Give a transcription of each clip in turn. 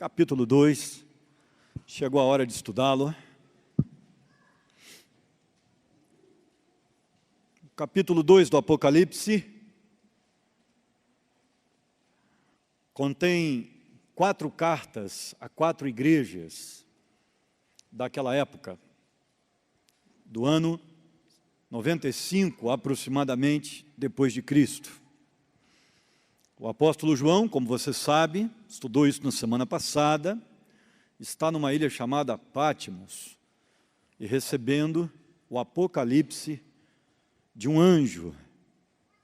capítulo 2, chegou a hora de estudá-lo. Capítulo 2 do Apocalipse contém 4 cartas a 4 igrejas daquela época, do ano 95 aproximadamente depois de Cristo. O apóstolo João, como você sabe, estudou isso na semana passada, está numa ilha chamada Patmos e recebendo o Apocalipse de um anjo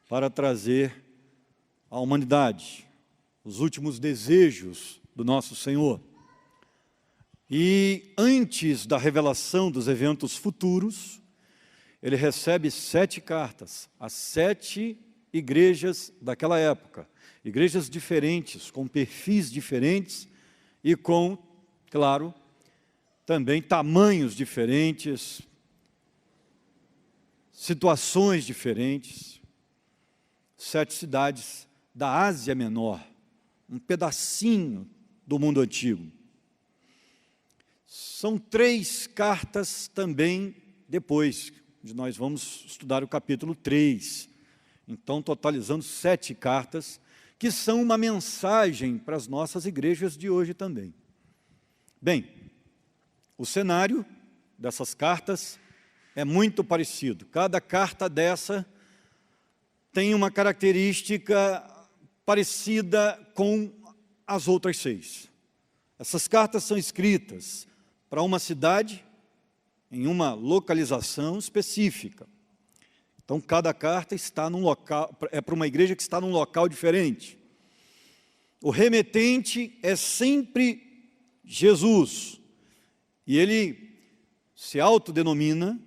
para trazer à humanidade os últimos desejos do nosso Senhor. E antes da revelação dos eventos futuros, ele recebe 7 cartas, as 7 igrejas daquela época. Igrejas diferentes, com perfis diferentes e com, claro, também tamanhos diferentes, situações diferentes. 7 cidades da Ásia Menor, um pedacinho do mundo antigo. São 3 cartas também depois, de nós vamos estudar o capítulo 3. Então, totalizando 7 cartas, que são uma mensagem para as nossas igrejas de hoje também. Bem, o cenário dessas cartas é muito parecido. Cada carta dessa tem uma característica parecida com as outras 6. Essas cartas são escritas para uma cidade, em uma localização específica. Então, cada carta está num local, é para uma igreja que está num local diferente. O remetente é sempre Jesus. E ele se autodenomina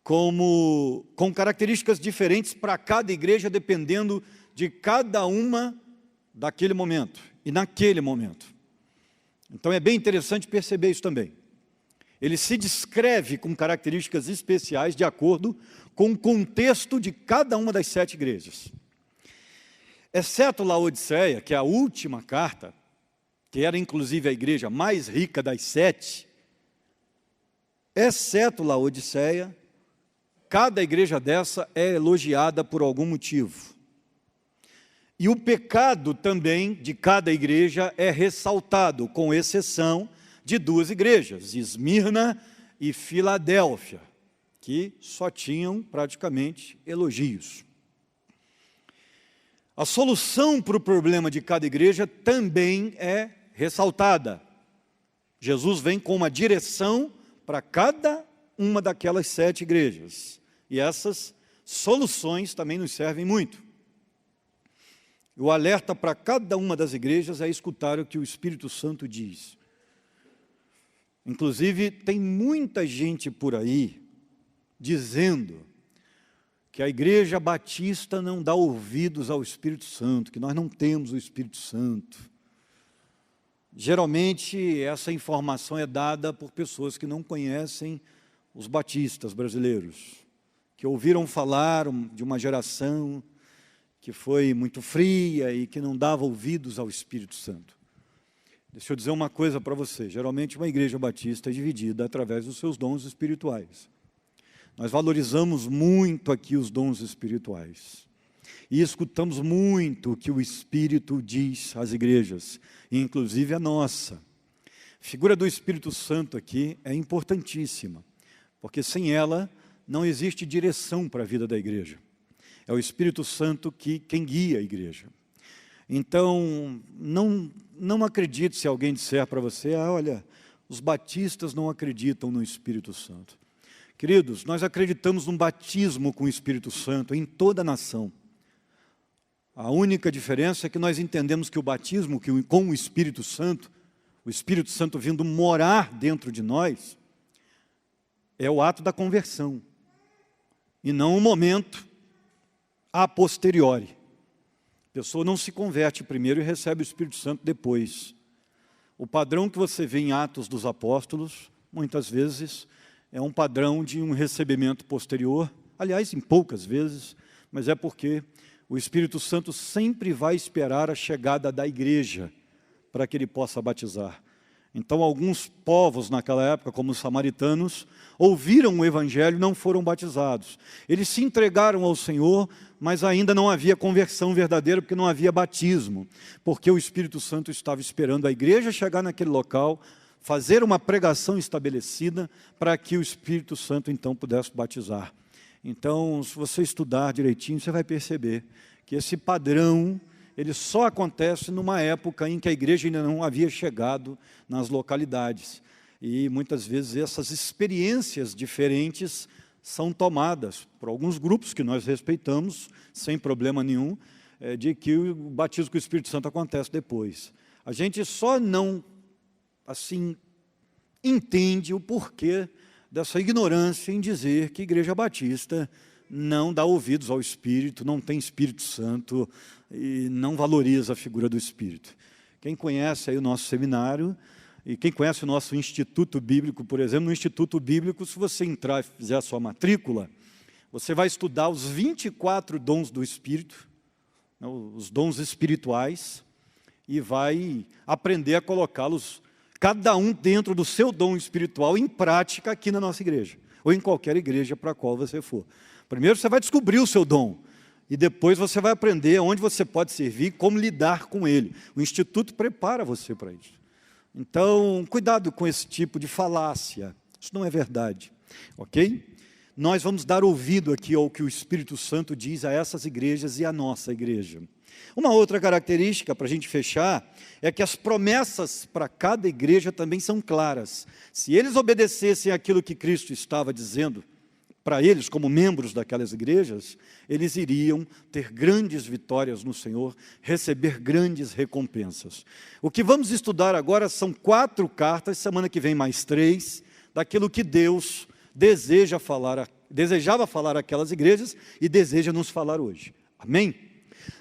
com características diferentes para cada igreja, dependendo de cada uma daquele momento e naquele momento. Então, é bem interessante perceber isso também. Ele se descreve com características especiais de acordo com o contexto de cada uma das 7 igrejas. Exceto Laodiceia, que é a última carta, que era inclusive a igreja mais rica das 7, exceto Laodiceia, cada igreja dessa é elogiada por algum motivo. E o pecado também de cada igreja é ressaltado, com exceção de 2 igrejas, Esmirna e Filadélfia, que só tinham praticamente elogios. A solução para o problema de cada igreja também é ressaltada. Jesus vem com uma direção para cada uma daquelas 7 igrejas. E essas soluções também nos servem muito. O alerta para cada uma das igrejas é escutar o que o Espírito Santo diz. Inclusive, tem muita gente por aí dizendo que a Igreja Batista não dá ouvidos ao Espírito Santo, que nós não temos o Espírito Santo. Geralmente, essa informação é dada por pessoas que não conhecem os batistas brasileiros, que ouviram falar de uma geração que foi muito fria e que não dava ouvidos ao Espírito Santo. Deixa eu dizer uma coisa para você. Geralmente uma igreja batista é dividida através dos seus dons espirituais. Nós valorizamos muito aqui os dons espirituais. E escutamos muito o que o Espírito diz às igrejas, inclusive a nossa. A figura do Espírito Santo aqui é importantíssima, porque sem ela não existe direção para a vida da igreja. É o Espírito Santo quem guia a igreja. Então, não acredite se alguém disser para você, olha, os batistas não acreditam no Espírito Santo. Queridos, nós acreditamos num batismo com o Espírito Santo em toda a nação. A única diferença é que nós entendemos que o batismo com o Espírito Santo vindo morar dentro de nós, é o ato da conversão, e não o momento a posteriori. A pessoa não se converte primeiro e recebe o Espírito Santo depois. O padrão que você vê em Atos dos Apóstolos, muitas vezes, é um padrão de um recebimento posterior, aliás, em poucas vezes, mas é porque o Espírito Santo sempre vai esperar a chegada da igreja para que ele possa batizar. Então, alguns povos naquela época, como os samaritanos, ouviram o evangelho e não foram batizados. Eles se entregaram ao Senhor, mas ainda não havia conversão verdadeira, porque não havia batismo, porque o Espírito Santo estava esperando a igreja chegar naquele local, fazer uma pregação estabelecida, para que o Espírito Santo então pudesse batizar. Então, se você estudar direitinho, você vai perceber que esse padrão, ele só acontece numa época em que a igreja ainda não havia chegado nas localidades. E muitas vezes essas experiências diferentes são tomadas por alguns grupos que nós respeitamos, sem problema nenhum, de que o batismo com o Espírito Santo acontece depois. A gente só não, assim, entende o porquê dessa ignorância em dizer que a Igreja Batista não dá ouvidos ao Espírito, não tem Espírito Santo e não valoriza a figura do Espírito. Quem conhece aí o nosso seminário e quem conhece o nosso Instituto Bíblico, por exemplo, no Instituto Bíblico, se você entrar e fizer a sua matrícula, você vai estudar os 24 dons do Espírito, né, os dons espirituais, e vai aprender a colocá-los, cada um dentro do seu dom espiritual, em prática aqui na nossa igreja, ou em qualquer igreja para a qual você for. Primeiro você vai descobrir o seu dom, e depois você vai aprender onde você pode servir, como lidar com ele. O Instituto prepara você para isso. Então, cuidado com esse tipo de falácia, isso não é verdade, ok? Nós vamos dar ouvido aqui ao que o Espírito Santo diz a essas igrejas e à nossa igreja. Uma outra característica, para a gente fechar, é que as promessas para cada igreja também são claras. Se eles obedecessem aquilo que Cristo estava dizendo para eles, como membros daquelas igrejas, eles iriam ter grandes vitórias no Senhor, receber grandes recompensas. O que vamos estudar agora são 4 cartas, semana que vem mais 3, daquilo que Deus desejava falar àquelas igrejas e deseja nos falar hoje. Amém?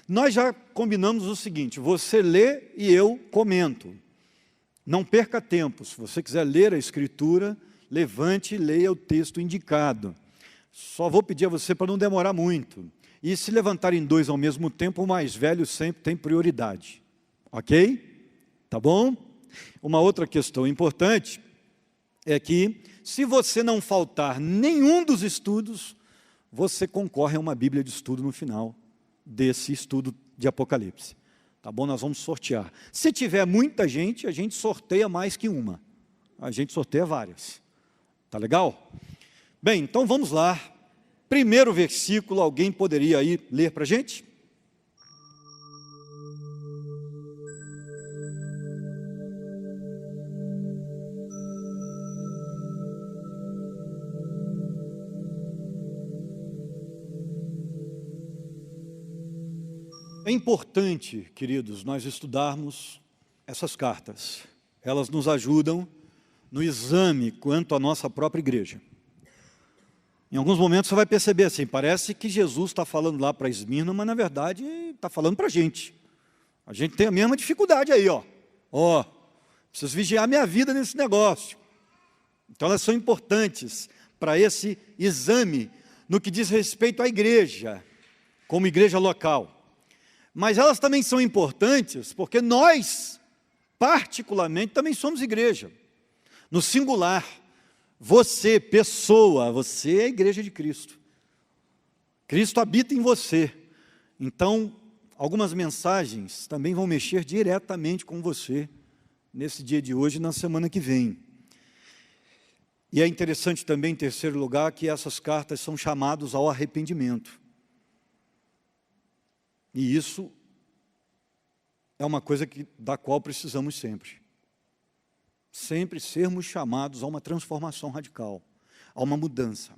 Nós já combinamos o seguinte, você lê e eu comento. Não perca tempo, se você quiser ler a Escritura, levante e leia o texto indicado. Só vou pedir a você para não demorar muito. E se levantarem 2 ao mesmo tempo, o mais velho sempre tem prioridade. Ok? Tá bom? Uma outra questão importante é que, se você não faltar nenhum dos estudos, você concorre a uma Bíblia de estudo no final desse estudo de Apocalipse. Tá bom? Nós vamos sortear. Se tiver muita gente, a gente sorteia mais que uma. A gente sorteia várias. Tá legal? Bem, então vamos lá. Primeiro versículo, alguém poderia aí ler para a gente? É importante, queridos, nós estudarmos essas cartas. Elas nos ajudam no exame quanto à nossa própria igreja. Em alguns momentos você vai perceber assim, parece que Jesus está falando lá para Esmirna, mas na verdade está falando para a gente. A gente tem a mesma dificuldade aí, ó. Preciso vigiar minha vida nesse negócio. Então elas são importantes para esse exame no que diz respeito à igreja, como igreja local. Mas elas também são importantes porque nós, particularmente, também somos igreja. No singular, você, pessoa, você é a igreja de Cristo. Cristo habita em você. Então, algumas mensagens também vão mexer diretamente com você nesse dia de hoje e na semana que vem. E é interessante também, em terceiro lugar, que essas cartas são chamados ao arrependimento. E isso é uma coisa da qual precisamos sempre. Sempre sermos chamados a uma transformação radical, a uma mudança.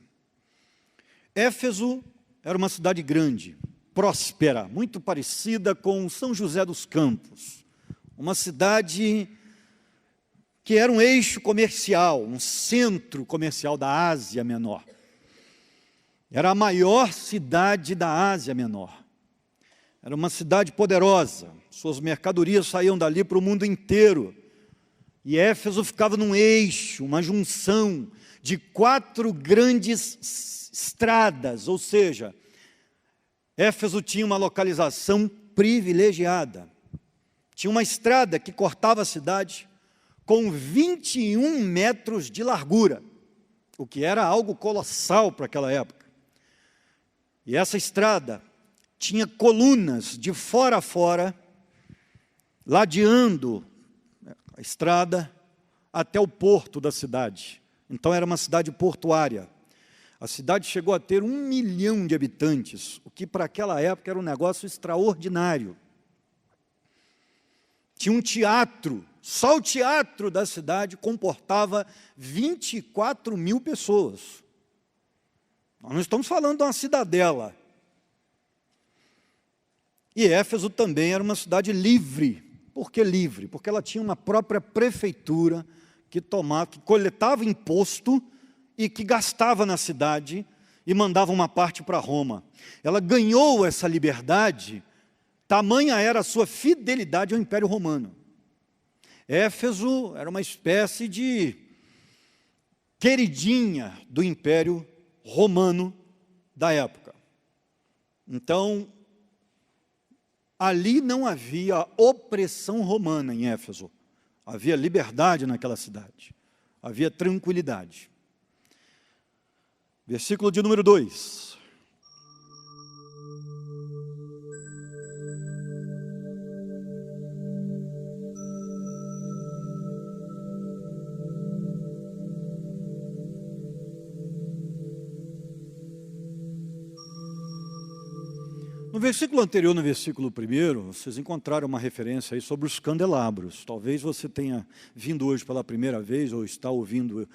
Éfeso era uma cidade grande, próspera, muito parecida com São José dos Campos. Uma cidade que era um eixo comercial, um centro comercial da Ásia Menor. Era a maior cidade da Ásia Menor. Era uma cidade poderosa, suas mercadorias saíam dali para o mundo inteiro. E Éfeso ficava num eixo, uma junção de 4 grandes estradas, ou seja, Éfeso tinha uma localização privilegiada. Tinha uma estrada que cortava a cidade com 21 metros de largura, o que era algo colossal para aquela época. E essa estrada tinha colunas de fora a fora, ladeando a estrada até o porto da cidade. Então era uma cidade portuária. A cidade chegou a ter 1 milhão de habitantes, o que para aquela época era um negócio extraordinário. Tinha um teatro, só o teatro da cidade comportava 24 mil pessoas. Nós não estamos falando de uma cidadela. E Éfeso também era uma cidade livre. Por que livre? Porque ela tinha uma própria prefeitura que coletava imposto e que gastava na cidade e mandava uma parte para Roma. Ela ganhou essa liberdade, tamanha era a sua fidelidade ao Império Romano. Éfeso era uma espécie de queridinha do Império Romano da época. Então, ali não havia opressão romana em Éfeso. Havia liberdade naquela cidade. Havia tranquilidade. Versículo de número 2. No versículo anterior, no versículo 1, vocês encontraram uma referência aí sobre os candelabros. Talvez você tenha vindo hoje pela primeira vez, ou está ouvindo,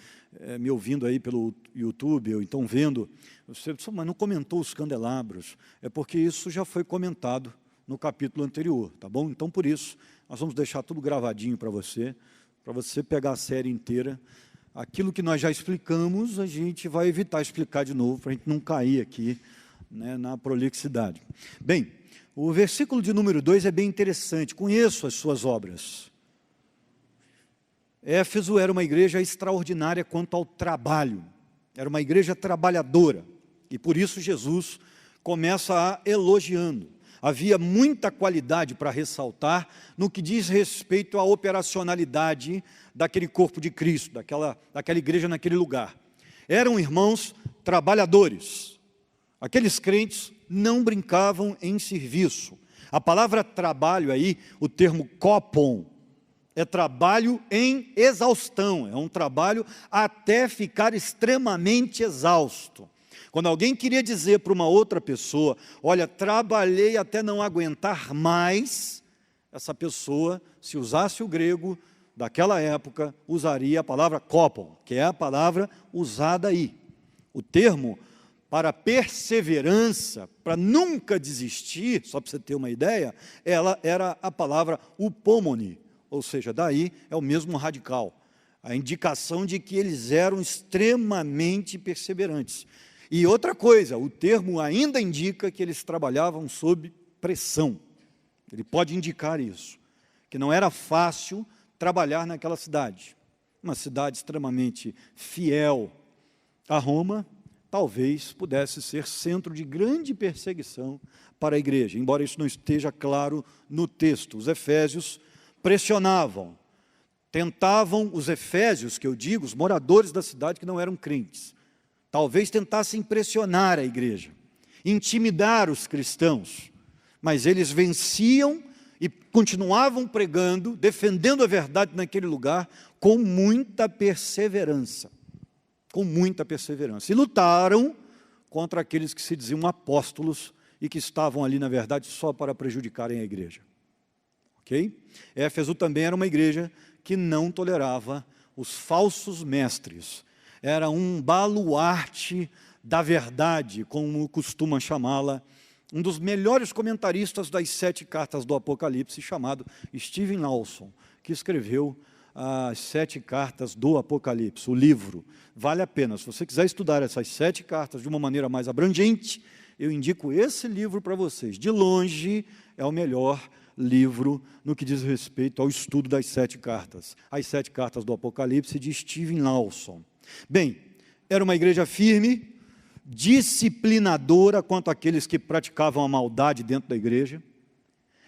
me ouvindo aí pelo YouTube, ou então vendo. Você disse, mas não comentou os candelabros. É porque isso já foi comentado no capítulo anterior, tá bom? Então, por isso, nós vamos deixar tudo gravadinho para você pegar a série inteira. Aquilo que nós já explicamos, a gente vai evitar explicar de novo, para a gente não cair aqui, né, na prolixidade. Bem, o versículo de número 2 é bem interessante. Conheço as suas obras. Éfeso era uma igreja extraordinária quanto ao trabalho. Era uma igreja trabalhadora. E por isso Jesus começa a elogiando. Havia muita qualidade para ressaltar no que diz respeito à operacionalidade daquele corpo de Cristo, daquela igreja naquele lugar. Eram irmãos trabalhadores. Aqueles crentes não brincavam em serviço. A palavra trabalho aí, o termo kopon, é trabalho em exaustão, é um trabalho até ficar extremamente exausto. Quando alguém queria dizer para uma outra pessoa, olha, trabalhei até não aguentar mais, essa pessoa, se usasse o grego daquela época, usaria a palavra kopon, que é a palavra usada aí. O termo para perseverança, para nunca desistir, só para você ter uma ideia, ela era a palavra upomone, ou seja, daí é o mesmo radical, a indicação de que eles eram extremamente perseverantes. E outra coisa, o termo ainda indica que eles trabalhavam sob pressão, ele pode indicar isso, que não era fácil trabalhar naquela cidade, uma cidade extremamente fiel a Roma, talvez pudesse ser centro de grande perseguição para a igreja, embora isso não esteja claro no texto. Os efésios pressionavam, tentavam, os efésios, que eu digo, os moradores da cidade que não eram crentes, talvez tentassem pressionar a igreja, intimidar os cristãos, mas eles venciam e continuavam pregando, defendendo a verdade naquele lugar, com muita perseverança. Com muita perseverança. E lutaram contra aqueles que se diziam apóstolos e que estavam ali, na verdade, só para prejudicarem a igreja. Ok? Éfeso também era uma igreja que não tolerava os falsos mestres. Era um baluarte da verdade, como costuma chamá-la um dos melhores comentaristas das 7 cartas do Apocalipse, chamado Steven Lawson, que escreveu as 7 cartas do Apocalipse, o livro. Vale a pena, se você quiser estudar essas 7 cartas de uma maneira mais abrangente, eu indico esse livro para vocês. De longe, é o melhor livro no que diz respeito ao estudo das 7 cartas. As 7 cartas do Apocalipse, de Steven Lawson. Bem, era uma igreja firme, disciplinadora quanto àqueles que praticavam a maldade dentro da igreja.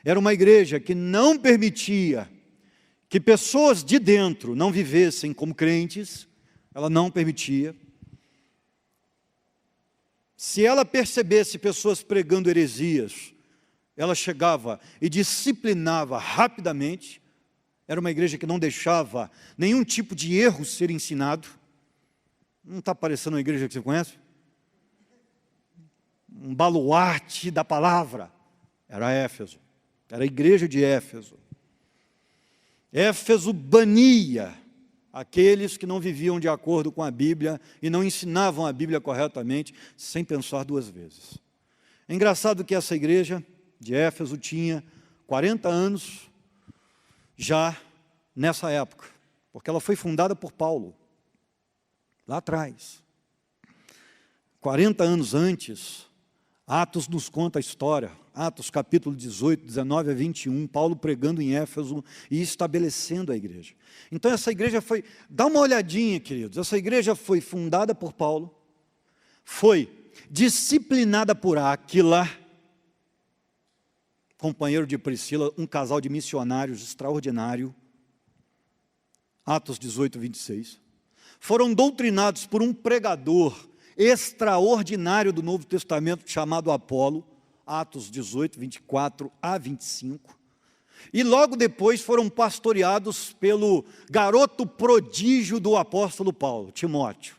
Era uma igreja que não permitia que pessoas de dentro não vivessem como crentes, ela não permitia. Se ela percebesse pessoas pregando heresias, ela chegava e disciplinava rapidamente. Era uma igreja que não deixava nenhum tipo de erro ser ensinado. Não está parecendo uma igreja que você conhece? Um baluarte da palavra. Era Éfeso, era a igreja de Éfeso. Éfeso bania aqueles que não viviam de acordo com a Bíblia e não ensinavam a Bíblia corretamente, sem pensar duas vezes. É engraçado que essa igreja de Éfeso tinha 40 anos já nessa época, porque ela foi fundada por Paulo, lá atrás. 40 anos antes, Atos nos conta a história, Atos capítulo 18, 19 a 21, Paulo pregando em Éfeso e estabelecendo a igreja. Então essa igreja foi, dá uma olhadinha, queridos, essa igreja foi fundada por Paulo, foi disciplinada por Áquila, companheiro de Priscila, um casal de missionários extraordinário, Atos 18, 26. Foram doutrinados por um pregador extraordinário do Novo Testamento, chamado Apolo, Atos 18, 24 a 25. E logo depois foram pastoreados pelo garoto prodígio do apóstolo Paulo, Timóteo,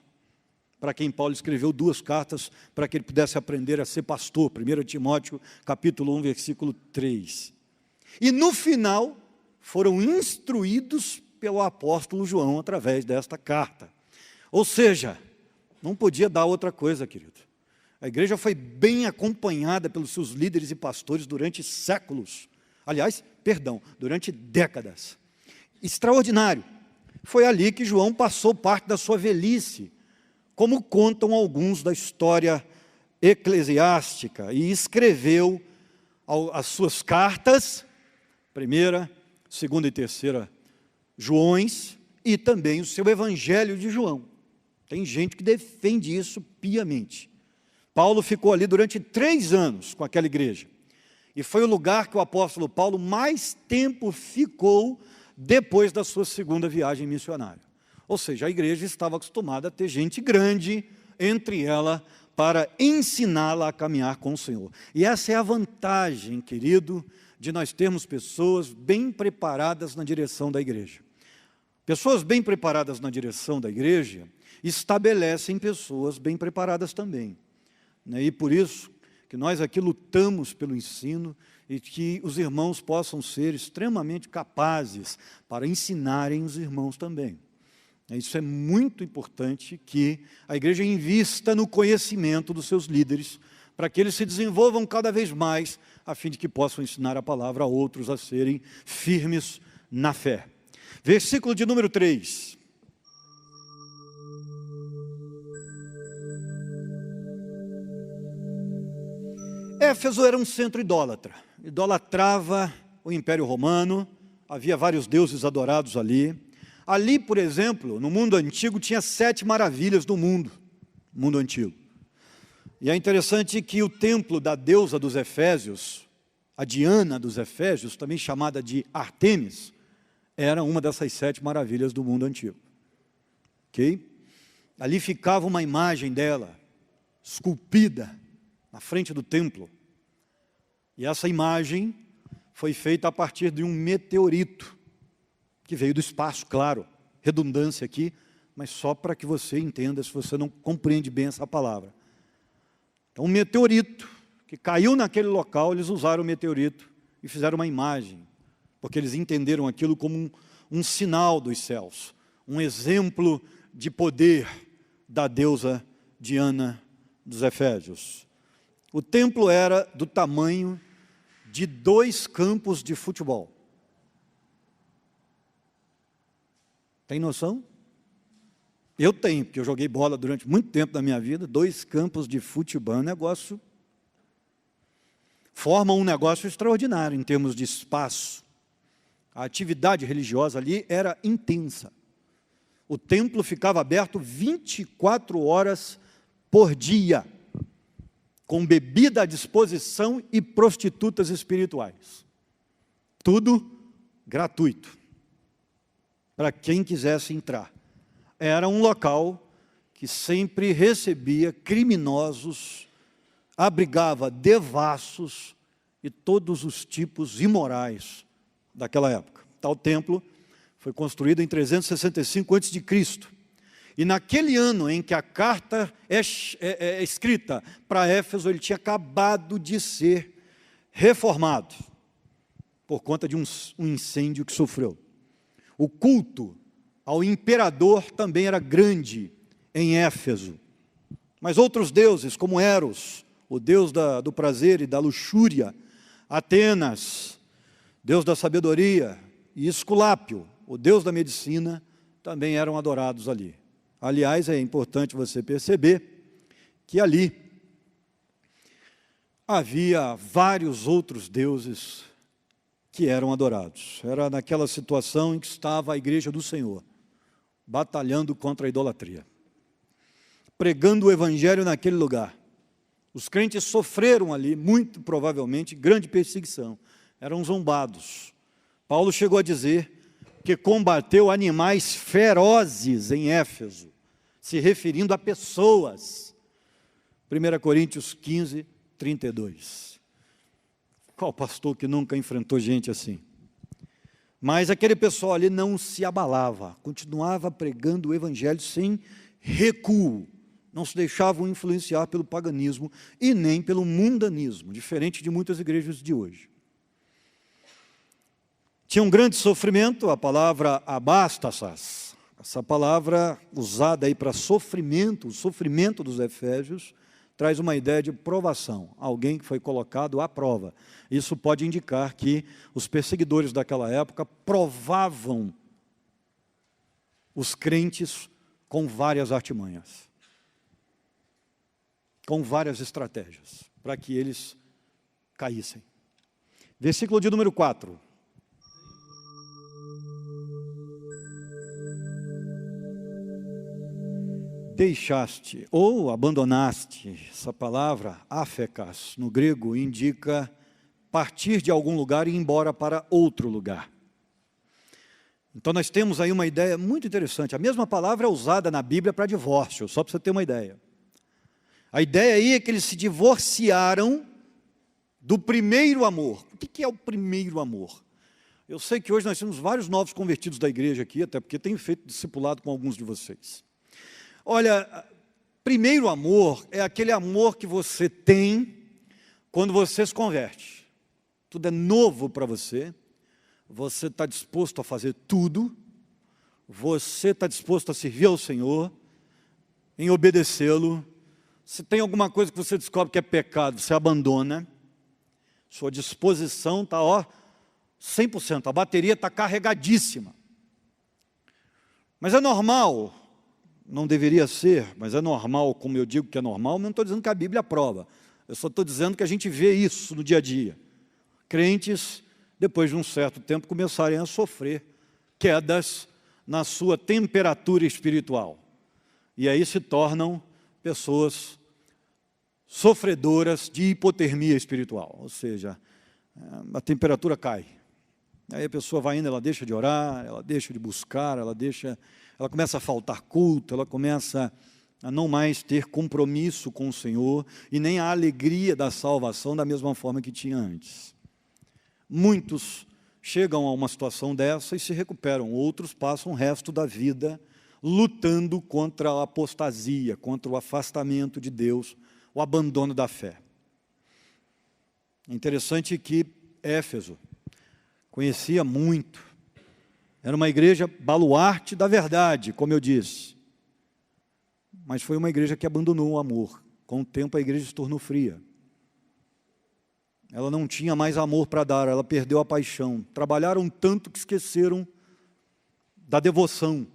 para quem Paulo escreveu 2 cartas, para que ele pudesse aprender a ser pastor, 1 Timóteo, capítulo 1, versículo 3. E no final, foram instruídos pelo apóstolo João, através desta carta. Ou seja, não podia dar outra coisa, querido. A igreja foi bem acompanhada pelos seus líderes e pastores durante séculos. Aliás, durante décadas. Extraordinário. Foi ali que João passou parte da sua velhice, como contam alguns da história eclesiástica, e escreveu as suas cartas, 1ª, 2ª e 3ª Joões, e também o seu Evangelho de João. Tem gente que defende isso piamente. Paulo ficou ali durante 3 anos com aquela igreja. E foi o lugar que o apóstolo Paulo mais tempo ficou depois da sua 2ª viagem missionária. Ou seja, a igreja estava acostumada a ter gente grande entre ela para ensiná-la a caminhar com o Senhor. E essa é a vantagem, querido, de nós termos pessoas bem preparadas na direção da igreja. Pessoas bem preparadas na direção da igreja estabelecem pessoas bem preparadas também. E por isso que nós aqui lutamos pelo ensino e que os irmãos possam ser extremamente capazes para ensinarem os irmãos também. Isso é muito importante, que a igreja invista no conhecimento dos seus líderes, para que eles se desenvolvam cada vez mais, a fim de que possam ensinar a palavra a outros a serem firmes na fé. Versículo de número 3. Éfeso era um centro idólatra, idolatrava o Império Romano, havia vários deuses adorados ali. Ali, por exemplo, no mundo antigo, tinha 7 maravilhas do mundo antigo. E é interessante que o templo da deusa dos Efésios, a Diana dos Efésios, também chamada de Ártemis, era uma dessas 7 maravilhas do mundo antigo. Ok? Ali ficava uma imagem dela, esculpida, na frente do templo. E essa imagem foi feita a partir de um meteorito, que veio do espaço, claro, redundância aqui, mas só para que você entenda, se você não compreende bem essa palavra. Então, um meteorito que caiu naquele local, eles usaram o meteorito e fizeram uma imagem, porque eles entenderam aquilo como um sinal dos céus, um exemplo de poder da deusa Diana dos Efésios. O templo era do tamanho de 2 campos de futebol. Tem noção? Eu tenho, porque eu joguei bola durante muito tempo da minha vida. 2 campos de futebol, formam um negócio extraordinário em termos de espaço. A atividade religiosa ali era intensa. O templo ficava aberto 24 horas por dia, com bebida à disposição e prostitutas espirituais. Tudo gratuito, para quem quisesse entrar. Era um local que sempre recebia criminosos, abrigava devassos e todos os tipos imorais daquela época. Tal templo foi construído em 365 a.C. E naquele ano em que a carta é escrita para Éfeso, ele tinha acabado de ser reformado, por conta de um incêndio que sofreu. O culto ao imperador também era grande em Éfeso. Mas outros deuses, como Eros, o deus do prazer e da luxúria, Atenas, deus da sabedoria, e Esculápio, o deus da medicina, também eram adorados ali. Aliás, é importante você perceber que ali havia vários outros deuses que eram adorados. Era naquela situação em que estava a igreja do Senhor, batalhando contra a idolatria, pregando o evangelho naquele lugar. Os crentes sofreram ali, muito provavelmente, grande perseguição. Eram zombados. Paulo chegou a dizer que combateu animais ferozes em Éfeso, se referindo a pessoas. 1 Coríntios 15, 32. Qual pastor que nunca enfrentou gente assim? Mas aquele pessoal ali não se abalava, continuava pregando o evangelho sem recuo, não se deixavam influenciar pelo paganismo e nem pelo mundanismo, diferente de muitas igrejas de hoje. Tinha um grande sofrimento, a palavra abastasas, essa palavra usada aí para sofrimento, o sofrimento dos efésios, traz uma ideia de provação, alguém que foi colocado à prova. Isso pode indicar que os perseguidores daquela época provavam os crentes com várias artimanhas, com várias estratégias, para que eles caíssem. Versículo de número 4. Deixaste ou abandonaste, essa palavra, afekas, no grego, indica partir de algum lugar e ir embora para outro lugar. Então nós temos aí uma ideia muito interessante. A mesma palavra é usada na Bíblia para divórcio, só para você ter uma ideia. A ideia aí é que eles se divorciaram do primeiro amor. O que é o primeiro amor? Eu sei que hoje nós temos vários novos convertidos da igreja aqui, até porque tenho feito discipulado com alguns de vocês. Olha, primeiro amor é aquele amor que você tem quando você se converte. Tudo é novo para você, você está disposto a fazer tudo, você está disposto a servir ao Senhor, em obedecê-lo. Se tem alguma coisa que você descobre que é pecado, você abandona. Sua disposição está, 100%, a bateria está carregadíssima. Mas é normal, não deveria ser, mas é normal, como eu digo que é normal, mas não estou dizendo que a Bíblia aprova. Eu só estou dizendo que a gente vê isso no dia a dia. Crentes, depois de um certo tempo, começarem a sofrer quedas na sua temperatura espiritual. E aí se tornam pessoas sofredoras de hipotermia espiritual, ou seja, a temperatura cai. Aí a pessoa vai indo, ela deixa de orar, ela deixa de buscar, ela começa a faltar culto, ela começa a não mais ter compromisso com o Senhor e nem a alegria da salvação da mesma forma que tinha antes. Muitos chegam a uma situação dessa e se recuperam, outros passam o resto da vida lutando contra a apostasia, contra o afastamento de Deus, o abandono da fé. É interessante que Éfeso conhecia muito, era uma igreja baluarte da verdade, como eu disse, mas foi uma igreja que abandonou o amor. Com o tempo a igreja se tornou fria. Ela não tinha mais amor para dar, ela perdeu a paixão. Trabalharam tanto que esqueceram da devoção.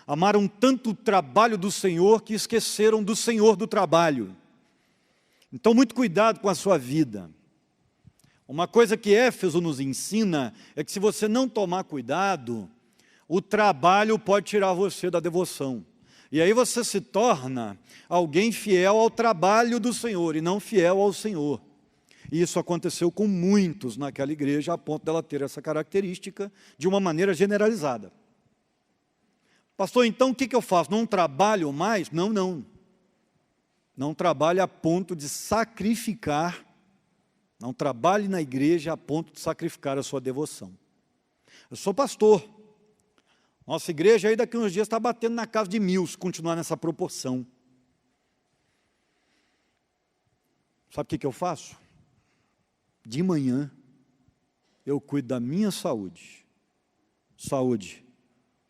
Amaram tanto o trabalho do Senhor que esqueceram do Senhor do trabalho. Então, muito cuidado com a sua vida. Uma coisa que Éfeso nos ensina é que se você não tomar cuidado, o trabalho pode tirar você da devoção. E aí você se torna alguém fiel ao trabalho do Senhor e não fiel ao Senhor. E isso aconteceu com muitos naquela igreja, a ponto dela ter essa característica de uma maneira generalizada. Pastor, então o que eu faço? Não trabalho mais? Não, não. Não trabalhe a ponto de sacrificar, não trabalhe na igreja a ponto de sacrificar a sua devoção. Eu sou pastor. Nossa igreja aí daqui a uns dias está batendo na casa de 1000, se continuar nessa proporção. Sabe o que eu faço? De manhã, eu cuido da minha saúde. Saúde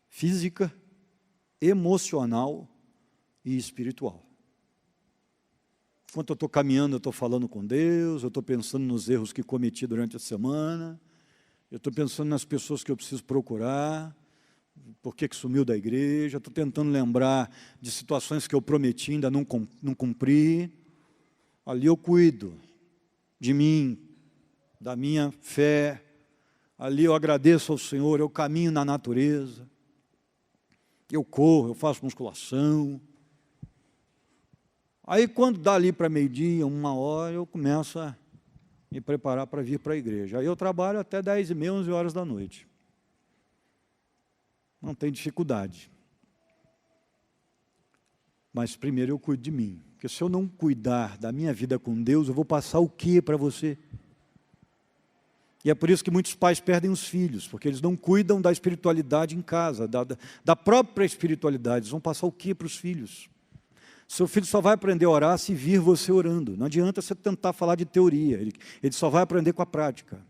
física, emocional e espiritual. Enquanto eu estou caminhando, eu estou falando com Deus, eu estou pensando nos erros que cometi durante a semana, eu estou pensando nas pessoas que eu preciso procurar, por que sumiu da igreja, estou tentando lembrar de situações que eu prometi e ainda não cumpri. Ali eu cuido de mim, da minha fé, ali eu agradeço ao Senhor, eu caminho na natureza, eu corro, eu faço musculação. Aí quando dá ali para meio-dia, 1h, eu começo a me preparar para vir para a igreja. Aí eu trabalho até 10h30, 11h da noite. Não tem dificuldade. Mas primeiro eu cuido de mim. Porque se eu não cuidar da minha vida com Deus, eu vou passar o quê para você? E é por isso que muitos pais perdem os filhos, porque eles não cuidam da espiritualidade em casa, da própria espiritualidade. Eles vão passar o quê para os filhos? Seu filho só vai aprender a orar se vir você orando. Não adianta você tentar falar de teoria, ele só vai aprender com a prática.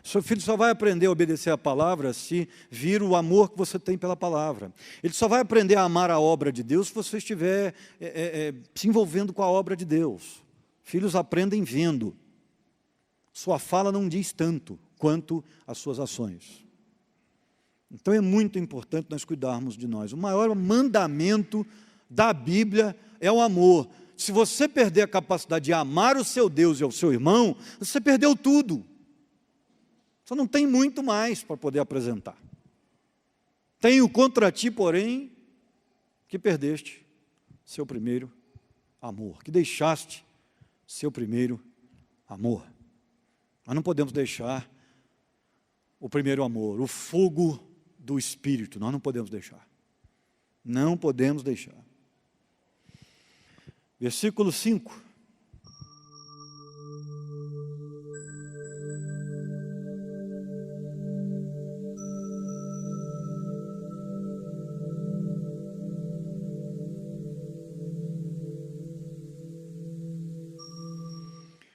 Seu filho só vai aprender a obedecer a palavra se vir o amor que você tem pela palavra. Ele só vai aprender a amar a obra de Deus se você estiver se envolvendo com a obra de Deus. Filhos aprendem vendo. Sua fala não diz tanto quanto as suas ações. Então é muito importante nós cuidarmos de nós. O maior mandamento da Bíblia é o amor. Se você perder a capacidade de amar o seu Deus e o seu irmão, você perdeu tudo. Você não tem muito mais para poder apresentar. Tenho contra ti, porém, que perdeste seu primeiro amor, que deixaste seu primeiro amor. Nós não podemos deixar o primeiro amor, o fogo do Espírito, nós não podemos deixar. Não podemos deixar. Versículo 5.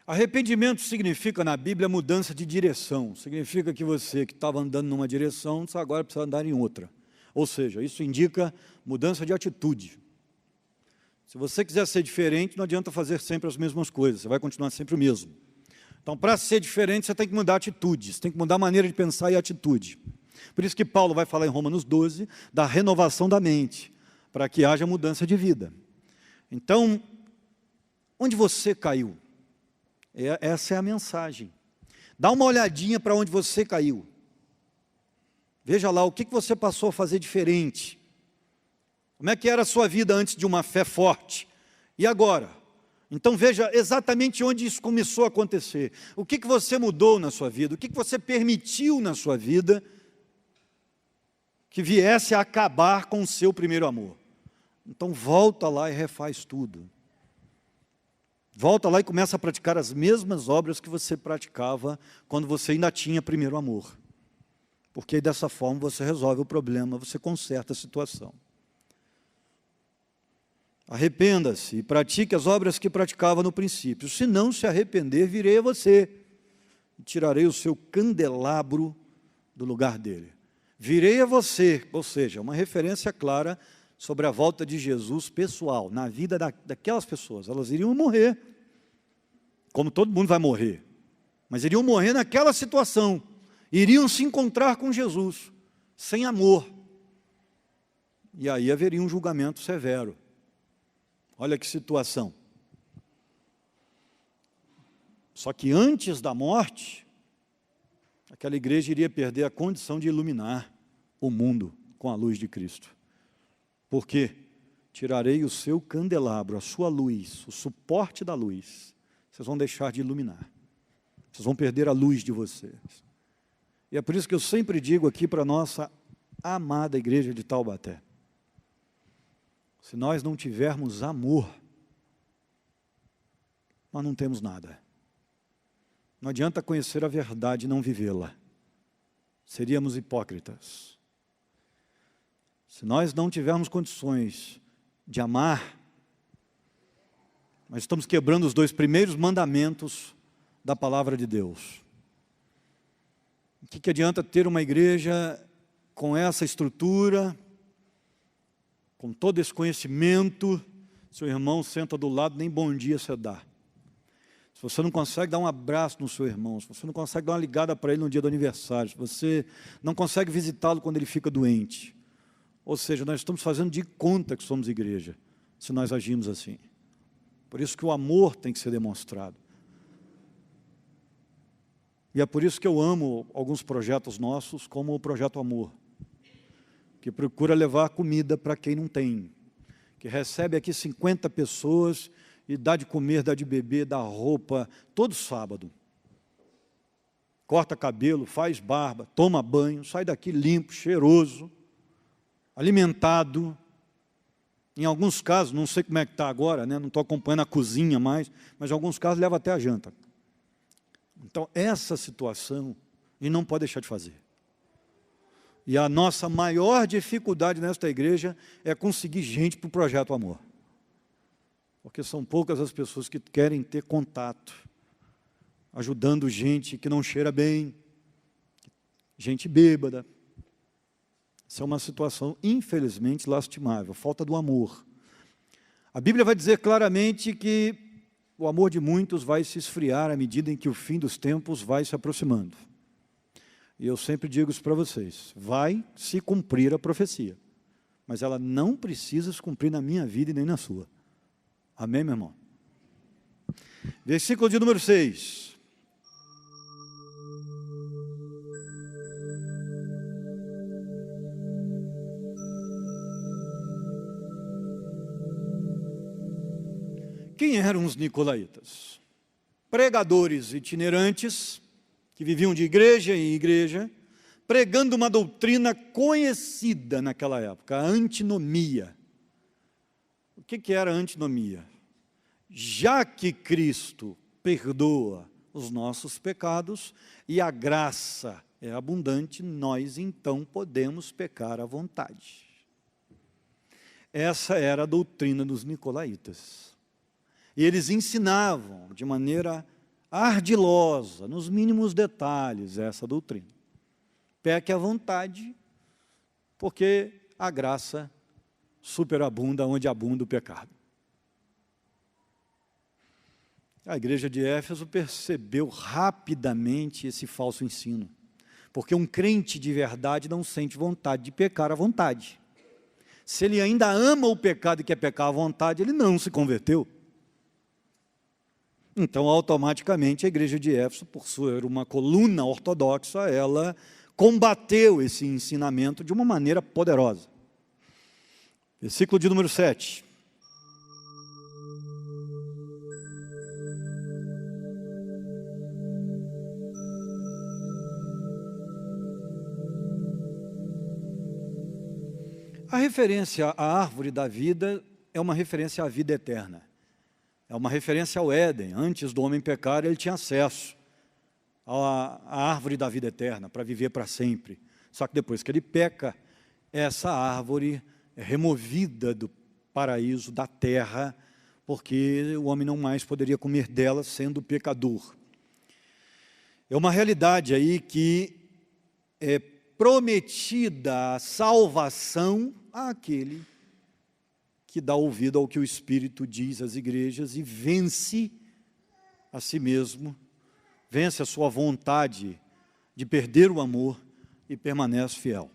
Arrependimento significa, na Bíblia, mudança de direção. Significa que você que estava andando numa direção, agora precisa andar em outra. Ou seja, isso indica mudança de atitude. Se você quiser ser diferente, não adianta fazer sempre as mesmas coisas, você vai continuar sempre o mesmo. Então, para ser diferente, você tem que mudar a atitude, você tem que mudar a maneira de pensar e a atitude. Por isso que Paulo vai falar em Romanos 12, da renovação da mente, para que haja mudança de vida. Então, onde você caiu? Essa é a mensagem. Dá uma olhadinha para onde você caiu. Veja lá, o que você passou a fazer diferente. Como é que era a sua vida antes de uma fé forte? E agora? Então veja exatamente onde isso começou a acontecer. O que você mudou na sua vida? O que você permitiu na sua vida que viesse a acabar com o seu primeiro amor? Então volta lá e refaz tudo. Volta lá e começa a praticar as mesmas obras que você praticava quando você ainda tinha primeiro amor. Porque dessa forma você resolve o problema, você conserta a situação. Arrependa-se e pratique as obras que praticava no princípio. Se não se arrepender, virei a você e tirarei o seu candelabro do lugar dele. Virei a você, ou seja, uma referência clara sobre a volta de Jesus pessoal, na vida daquelas pessoas. Elas iriam morrer, como todo mundo vai morrer, mas iriam morrer naquela situação, iriam se encontrar com Jesus, sem amor, e aí haveria um julgamento severo. Olha que situação. Só que antes da morte, aquela igreja iria perder a condição de iluminar o mundo com a luz de Cristo. Porque tirarei o seu candelabro, a sua luz, o suporte da luz. Vocês vão deixar de iluminar. Vocês vão perder a luz de vocês. E é por isso que eu sempre digo aqui para a nossa amada igreja de Taubaté: se nós não tivermos amor, nós não temos nada. Não adianta conhecer a verdade e não vivê-la. Seríamos hipócritas. Se nós não tivermos condições de amar, nós estamos quebrando os 2 primeiros mandamentos da palavra de Deus. O que adianta ter uma igreja com essa estrutura, com todo esse conhecimento, seu irmão senta do lado, nem bom dia você dá. Se você não consegue dar um abraço no seu irmão, se você não consegue dar uma ligada para ele no dia do aniversário, se você não consegue visitá-lo quando ele fica doente, ou seja, nós estamos fazendo de conta que somos igreja, se nós agimos assim. Por isso que o amor tem que ser demonstrado. E é por isso que eu amo alguns projetos nossos, como o Projeto Amor, que procura levar comida para quem não tem, que recebe aqui 50 pessoas e dá de comer, dá de beber, dá roupa, todo sábado. Corta cabelo, faz barba, toma banho, sai daqui limpo, cheiroso, alimentado. Em alguns casos, não sei como é que está agora, né? Não estou acompanhando a cozinha mais, mas em alguns casos leva até a janta. Então, essa situação, a gente não pode deixar de fazer. E a nossa maior dificuldade nesta igreja é conseguir gente para o Projeto Amor. Porque são poucas as pessoas que querem ter contato, ajudando gente que não cheira bem, gente bêbada. Isso é uma situação, infelizmente, lastimável, falta do amor. A Bíblia vai dizer claramente que o amor de muitos vai se esfriar à medida em que o fim dos tempos vai se aproximando. E eu sempre digo isso para vocês: vai se cumprir a profecia, mas ela não precisa se cumprir na minha vida e nem na sua. Amém, meu irmão? Versículo de número 6. Quem eram os nicolaítas? Pregadores itinerantes, que viviam de igreja em igreja, pregando uma doutrina conhecida naquela época, a antinomia. O que era a antinomia? Já que Cristo perdoa os nossos pecados e a graça é abundante, nós então podemos pecar à vontade. Essa era a doutrina dos nicolaítas. E eles ensinavam de maneira ardilosa, nos mínimos detalhes, essa doutrina. Peque à vontade, porque a graça superabunda onde abunda o pecado. A igreja de Éfeso percebeu rapidamente esse falso ensino, porque um crente de verdade não sente vontade de pecar à vontade. Se ele ainda ama o pecado e quer pecar à vontade, ele não se converteu. Então, automaticamente, a igreja de Éfeso, por ser uma coluna ortodoxa, ela combateu esse ensinamento de uma maneira poderosa. Versículo de número 7. A referência à árvore da vida é uma referência à vida eterna. É uma referência ao Éden. Antes do homem pecar, ele tinha acesso à árvore da vida eterna, para viver para sempre. Só que depois que ele peca, essa árvore é removida do paraíso, da terra, porque o homem não mais poderia comer dela, sendo pecador. É uma realidade aí que é prometida a salvação àquele que dá ouvido ao que o Espírito diz às igrejas e vence a si mesmo, vence a sua vontade de perder o amor e permanece fiel.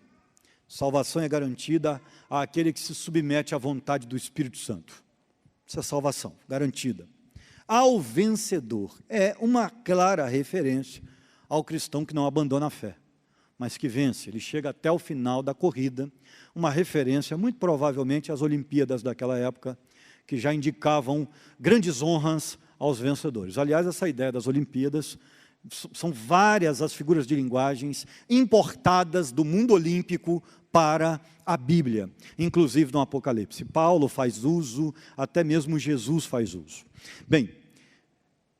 Salvação é garantida àquele que se submete à vontade do Espírito Santo. Isso é salvação, garantida. Ao vencedor, é uma clara referência ao cristão que não abandona a fé, mas que vence, ele chega até o final da corrida, uma referência muito provavelmente às Olimpíadas daquela época, que já indicavam grandes honras aos vencedores. Aliás, essa ideia das Olimpíadas São várias as figuras de linguagens importadas do mundo olímpico para a Bíblia, inclusive no Apocalipse. Paulo faz uso, até mesmo Jesus faz uso. Bem,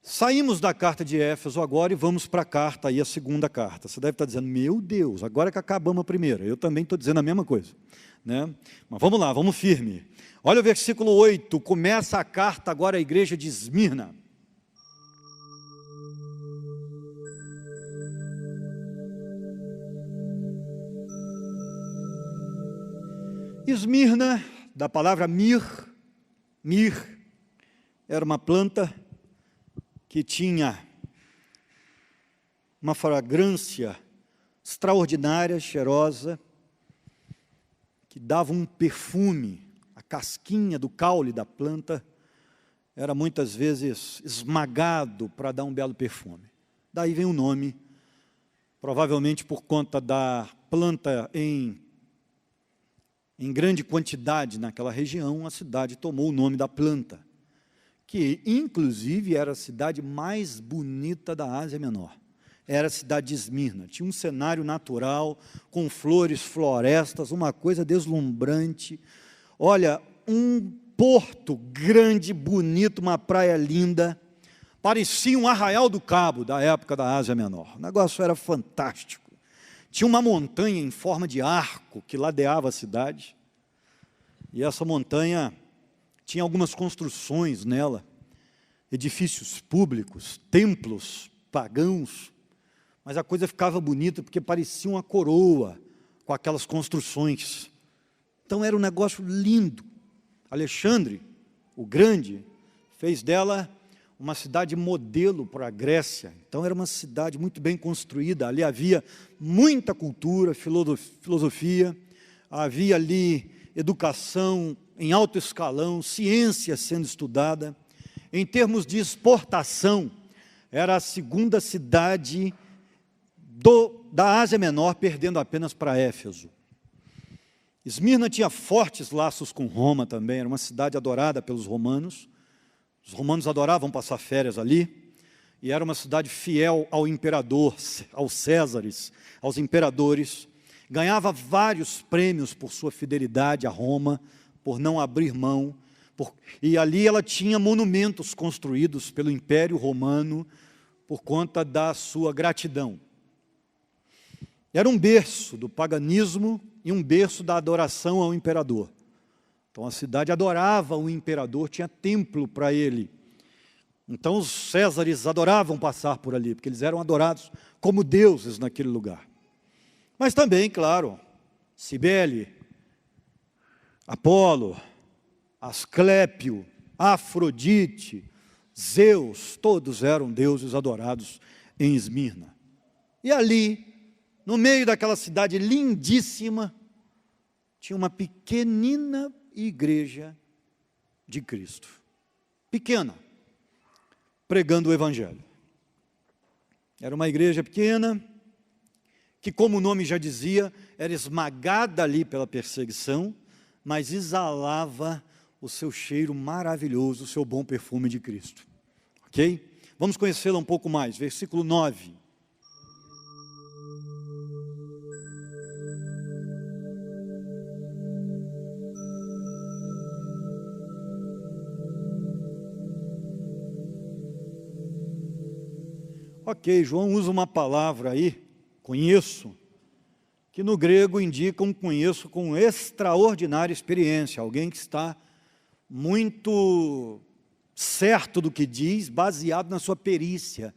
saímos da carta de Éfeso agora e vamos para a carta, aí a segunda carta. Você deve estar dizendo, meu Deus, agora que acabamos a primeira. Eu também estou dizendo a mesma coisa, né? Mas vamos lá, vamos firme. Olha o versículo 8, começa a carta agora à igreja de Esmirna. Esmirna, da palavra mir, era uma planta que tinha uma fragrância extraordinária, cheirosa, que dava um perfume. A casquinha do caule da planta era muitas vezes esmagado para dar um belo perfume. Daí vem o nome, provavelmente por conta da planta em grande quantidade naquela região, a cidade tomou o nome da planta, que inclusive era a cidade mais bonita da Ásia Menor. Era a cidade de Esmirna. Tinha um cenário natural, com flores, florestas, uma coisa deslumbrante. Olha, um porto grande, bonito, uma praia linda. Parecia um Arraial do Cabo, da época da Ásia Menor. O negócio era fantástico. Tinha uma montanha em forma de arco que ladeava a cidade. E essa montanha tinha algumas construções nela, edifícios públicos, templos pagãos, mas a coisa ficava bonita porque parecia uma coroa com aquelas construções. Então era um negócio lindo. Alexandre, o Grande, fez dela uma cidade modelo para a Grécia. Então era uma cidade muito bem construída. Ali havia muita cultura, filosofia, havia ali educação em alto escalão, ciência sendo estudada. Em termos de exportação, era a segunda cidade da Ásia Menor, perdendo apenas para Éfeso. Esmirna tinha fortes laços com Roma também, era uma cidade adorada pelos romanos. Os romanos adoravam passar férias ali, e era uma cidade fiel ao imperador, aos Césares, aos imperadores. Ganhava vários prêmios por sua fidelidade a Roma, por não abrir mão. E ali ela tinha monumentos construídos pelo Império Romano por conta da sua gratidão. Era um berço do paganismo e um berço da adoração ao imperador. Então a cidade adorava o imperador, tinha templo para ele. Então os Césares adoravam passar por ali, porque eles eram adorados como deuses naquele lugar. Mas também, claro, Cibele, Apolo, Asclépio, Afrodite, Zeus, todos eram deuses adorados em Esmirna. E ali, no meio daquela cidade lindíssima, tinha uma pequenina igreja de Cristo. Pequena, pregando o Evangelho. Era uma igreja pequena, que, como o nome já dizia, era esmagada ali pela perseguição, mas exalava o seu cheiro maravilhoso, o seu bom perfume de Cristo. Ok? Vamos conhecê-la um pouco mais. Versículo 9. Ok, João usa uma palavra aí, conheço, que no grego indica um conheço com extraordinária experiência, alguém que está muito certo do que diz, baseado na sua perícia,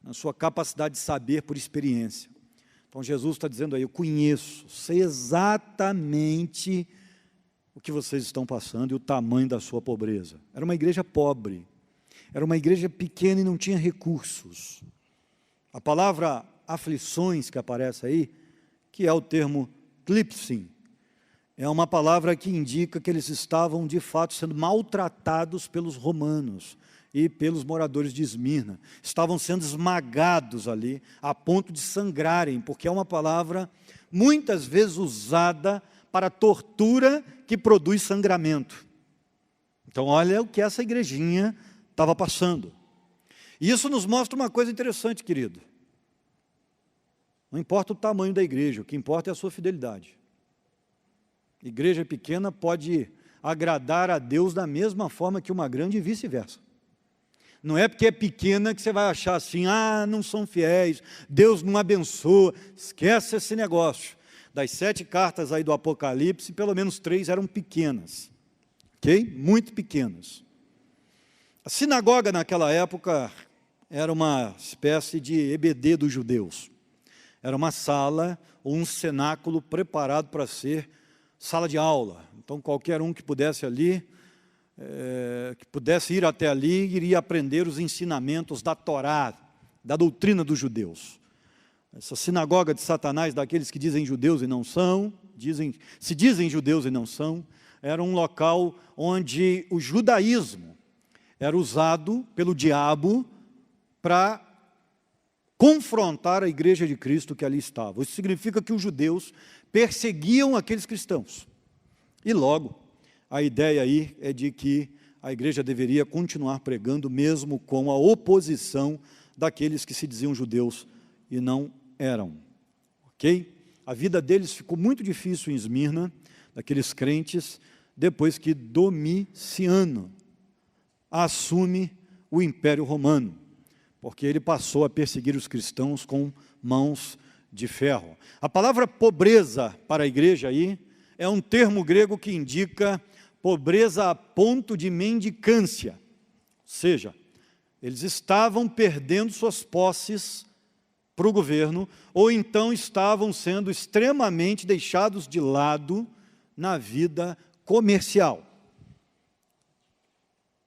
na sua capacidade de saber por experiência. Então Jesus está dizendo aí, eu conheço, sei exatamente o que vocês estão passando e o tamanho da sua pobreza. Era uma igreja pobre, era uma igreja pequena e não tinha recursos. A palavra aflições que aparece aí, que é o termo klipsin, é uma palavra que indica que eles estavam de fato sendo maltratados pelos romanos e pelos moradores de Esmirna. Estavam sendo esmagados ali, a ponto de sangrarem, porque é uma palavra muitas vezes usada para tortura que produz sangramento. Então olha o que essa igrejinha estava passando. E isso nos mostra uma coisa interessante, querido. Não importa o tamanho da igreja, o que importa é a sua fidelidade. Igreja pequena pode agradar a Deus da mesma forma que uma grande e vice-versa. Não é porque é pequena que você vai achar assim, não são fiéis, Deus não abençoa. Esquece esse negócio. Das 7 cartas aí do Apocalipse, pelo menos 3 eram pequenas. Ok? Muito pequenas. A sinagoga naquela época era uma espécie de EBD dos judeus. Era uma sala ou um cenáculo preparado para ser sala de aula. Então, qualquer um que pudesse ir até ali, iria aprender os ensinamentos da Torá, da doutrina dos judeus. Essa sinagoga de Satanás, daqueles que dizem judeus e não são, se dizem judeus e não são, era um local onde o judaísmo era usado pelo diabo para confrontar a igreja de Cristo que ali estava. Isso significa que os judeus perseguiam aqueles cristãos. E logo, a ideia aí é de que a igreja deveria continuar pregando mesmo com a oposição daqueles que se diziam judeus e não eram. Ok? A vida deles ficou muito difícil em Esmirna, daqueles crentes, depois que Domiciano assume o Império Romano, porque ele passou a perseguir os cristãos com mãos de ferro. A palavra pobreza para a igreja aí é um termo grego que indica pobreza a ponto de mendicância. Ou seja, eles estavam perdendo suas posses para o governo, ou então estavam sendo extremamente deixados de lado na vida comercial.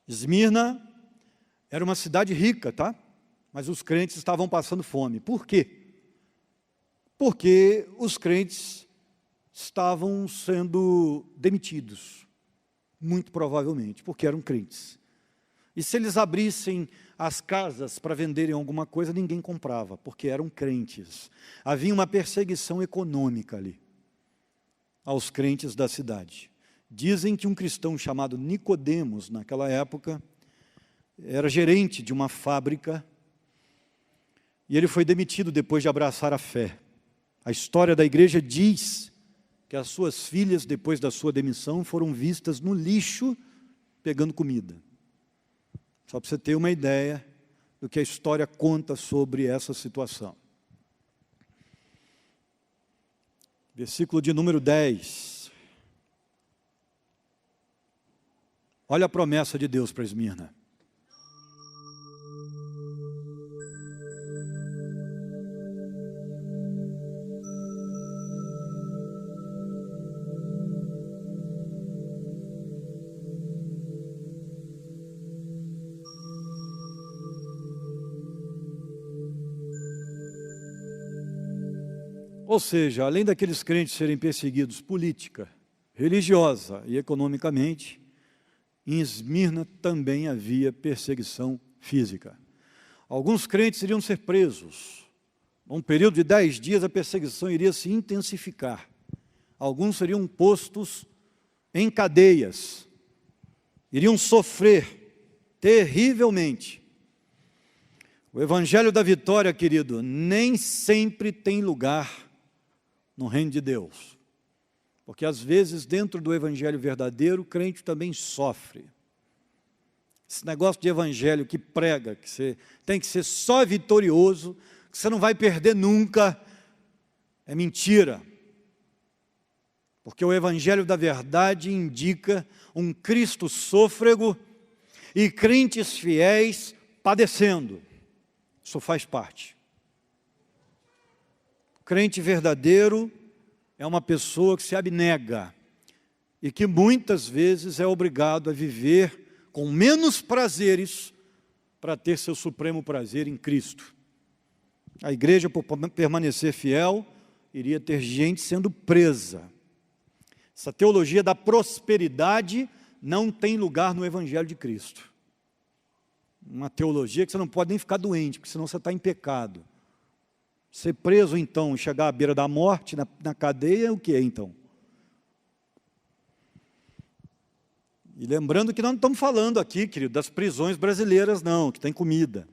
Esmirna era uma cidade rica, tá? Mas os crentes estavam passando fome. Por quê? Porque os crentes estavam sendo demitidos, muito provavelmente, porque eram crentes. E se eles abrissem as casas para venderem alguma coisa, ninguém comprava, porque eram crentes. Havia uma perseguição econômica ali, aos crentes da cidade. Dizem que um cristão chamado Nicodemos, naquela época, era gerente de uma fábrica, e ele foi demitido depois de abraçar a fé. A história da igreja diz que as suas filhas, depois da sua demissão, foram vistas no lixo, pegando comida. Só para você ter uma ideia do que a história conta sobre essa situação. Versículo de número 10. Olha a promessa de Deus para Esmirna. Ou seja, além daqueles crentes serem perseguidos política, religiosa e economicamente, em Esmirna também havia perseguição física. Alguns crentes iriam ser presos. Num período de 10 dias, a perseguição iria se intensificar. Alguns seriam postos em cadeias. Iriam sofrer terrivelmente. O evangelho da vitória, querido, nem sempre tem lugar no reino de Deus. Porque às vezes, dentro do evangelho verdadeiro, o crente também sofre. Esse negócio de evangelho que prega, que você tem que ser só vitorioso, que você não vai perder nunca, é mentira. Porque o evangelho da verdade indica um Cristo sôfrego e crentes fiéis padecendo. Isso faz parte. O crente verdadeiro é uma pessoa que se abnega e que muitas vezes é obrigado a viver com menos prazeres para ter seu supremo prazer em Cristo. A igreja, por permanecer fiel, iria ter gente sendo presa. Essa teologia da prosperidade não tem lugar no Evangelho de Cristo. Uma teologia que você não pode nem ficar doente, porque senão você está em pecado. Ser preso, então, chegar à beira da morte, na cadeia, é o que então? E lembrando que nós não estamos falando aqui, querido, das prisões brasileiras, não, que tem comida.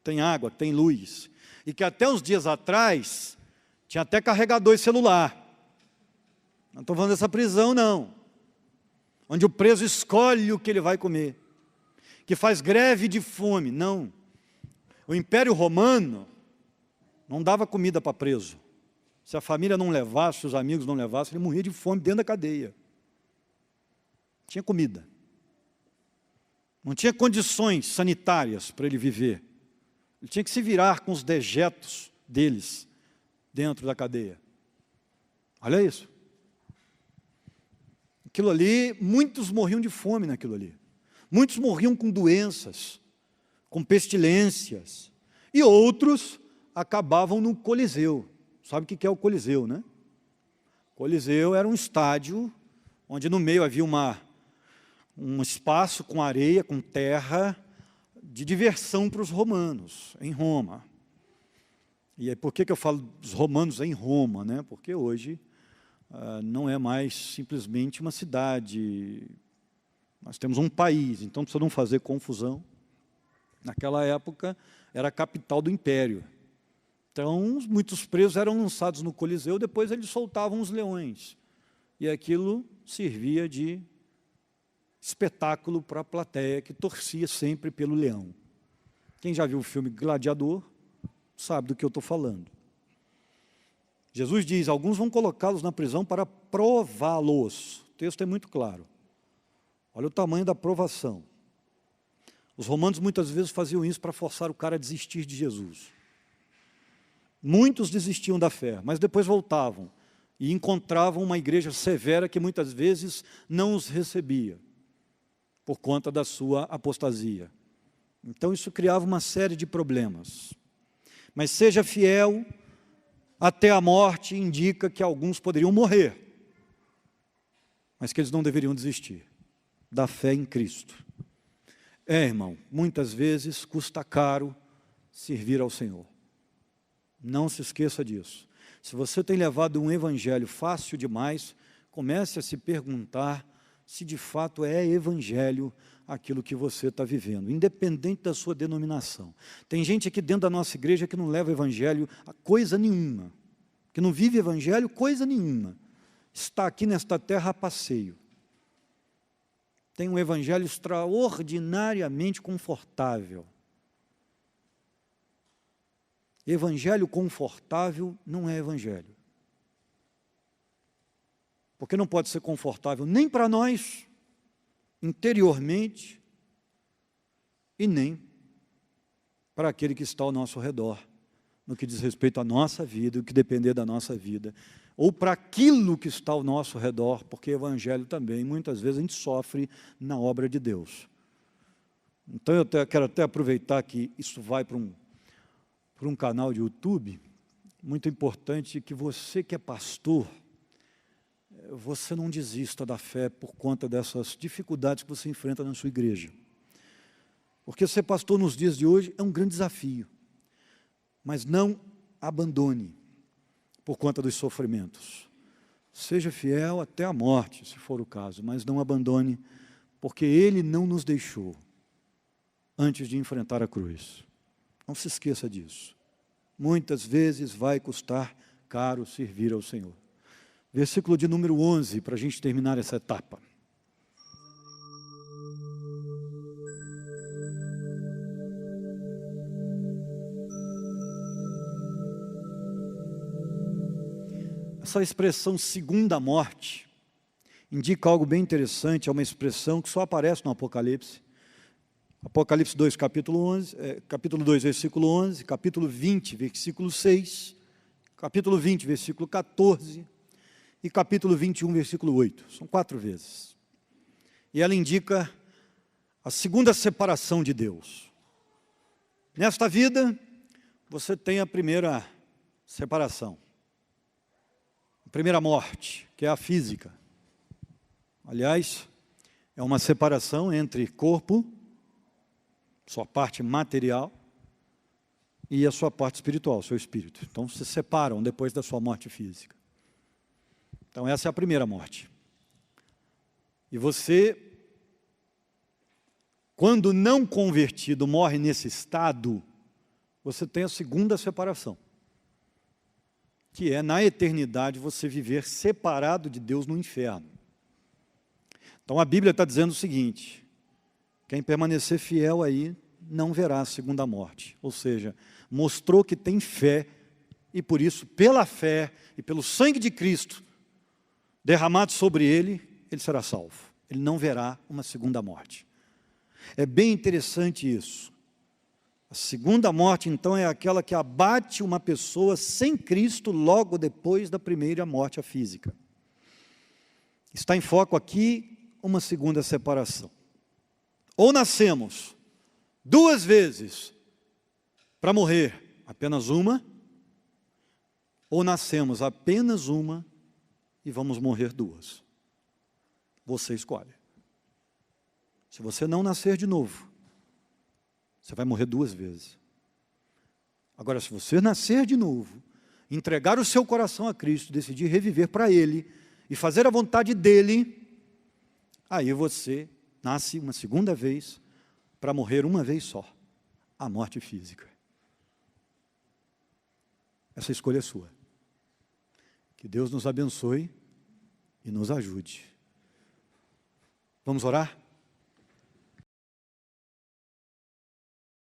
tem água, tem luz. E que até uns dias atrás, tinha até carregador e celular. Não estou falando dessa prisão, não. Onde o preso escolhe o que ele vai comer. Que faz greve de fome. Não. O Império Romano não dava comida para preso. Se a família não levasse, se os amigos não levassem, ele morria de fome dentro da cadeia. Tinha comida. Não tinha condições sanitárias para ele viver. Ele tinha que se virar com os dejetos deles dentro da cadeia. Olha isso. Aquilo ali, muitos morriam de fome naquilo ali. Muitos morriam com doenças, com pestilências. E outros acabavam no Coliseu. Sabe o que é o Coliseu, né? O Coliseu era um estádio onde no meio havia um espaço com areia, com terra, de diversão para os romanos, em Roma. E aí, por que eu falo dos romanos em Roma, né? Porque hoje não é mais simplesmente uma cidade, nós temos um país, então precisa não fazer confusão. Naquela época era a capital do império. Então, muitos presos eram lançados no Coliseu, depois eles soltavam os leões. E aquilo servia de espetáculo para a plateia, que torcia sempre pelo leão. Quem já viu o filme Gladiador, sabe do que eu estou falando. Jesus diz, alguns vão colocá-los na prisão para prová-los. O texto é muito claro. Olha o tamanho da provação. Os romanos muitas vezes faziam isso para forçar o cara a desistir de Jesus. Muitos desistiam da fé, mas depois voltavam e encontravam uma igreja severa que muitas vezes não os recebia, por conta da sua apostasia. Então isso criava uma série de problemas. Mas seja fiel até a morte, indica que alguns poderiam morrer, mas que eles não deveriam desistir da fé em Cristo. Irmão, muitas vezes custa caro servir ao Senhor. Não se esqueça disso. Se você tem levado um evangelho fácil demais, comece a se perguntar se de fato é evangelho aquilo que você está vivendo, independente da sua denominação. Tem gente aqui dentro da nossa igreja que não leva evangelho a coisa nenhuma, que não vive evangelho coisa nenhuma, está aqui nesta terra a passeio. Tem um evangelho extraordinariamente confortável. Evangelho confortável não é evangelho. Porque não pode ser confortável nem para nós, interiormente, e nem para aquele que está ao nosso redor, no que diz respeito à nossa vida, o que depender da nossa vida, ou para aquilo que está ao nosso redor, porque evangelho também, muitas vezes, a gente sofre na obra de Deus. Então, eu quero até aproveitar que isso vai para um canal de YouTube, muito importante que você que é pastor, você não desista da fé por conta dessas dificuldades que você enfrenta na sua igreja. Porque ser pastor nos dias de hoje é um grande desafio. Mas não abandone por conta dos sofrimentos. Seja fiel até a morte, se for o caso, mas não abandone, porque Ele não nos deixou antes de enfrentar a cruz. Não se esqueça disso. Muitas vezes vai custar caro servir ao Senhor. Versículo de número 11, para a gente terminar essa etapa. Essa expressão segunda morte indica algo bem interessante, é uma expressão que só aparece no Apocalipse. Apocalipse 2, capítulo 2, versículo 11, capítulo 20, versículo 6, capítulo 20, versículo 14 e capítulo 21, versículo 8. São 4 vezes. E ela indica a segunda separação de Deus. Nesta vida, você tem a primeira separação. A primeira morte, que é a física. Aliás, é uma separação entre corpo, sua parte material, e a sua parte espiritual, seu espírito. Então, se separam depois da sua morte física. Então, essa é a primeira morte. E você, quando não convertido, morre nesse estado, você tem a segunda separação, que é, na eternidade, você viver separado de Deus no inferno. Então, a Bíblia está dizendo o seguinte: quem permanecer fiel aí não verá a segunda morte. Ou seja, mostrou que tem fé, e por isso, pela fé e pelo sangue de Cristo derramado sobre ele, ele será salvo. Ele não verá uma segunda morte. É bem interessante isso. A segunda morte, então, é aquela que abate uma pessoa sem Cristo logo depois da primeira morte, a física. Está em foco aqui uma segunda separação. Ou nascemos 2 vezes para morrer apenas uma, ou nascemos apenas uma e vamos morrer 2. Você escolhe. Se você não nascer de novo, você vai morrer 2 vezes. Agora, se você nascer de novo, entregar o seu coração a Cristo, decidir reviver para Ele e fazer a vontade dEle, aí você nasce uma segunda vez para morrer uma vez só, a morte física. Essa escolha é sua. Que Deus nos abençoe e nos ajude. Vamos orar?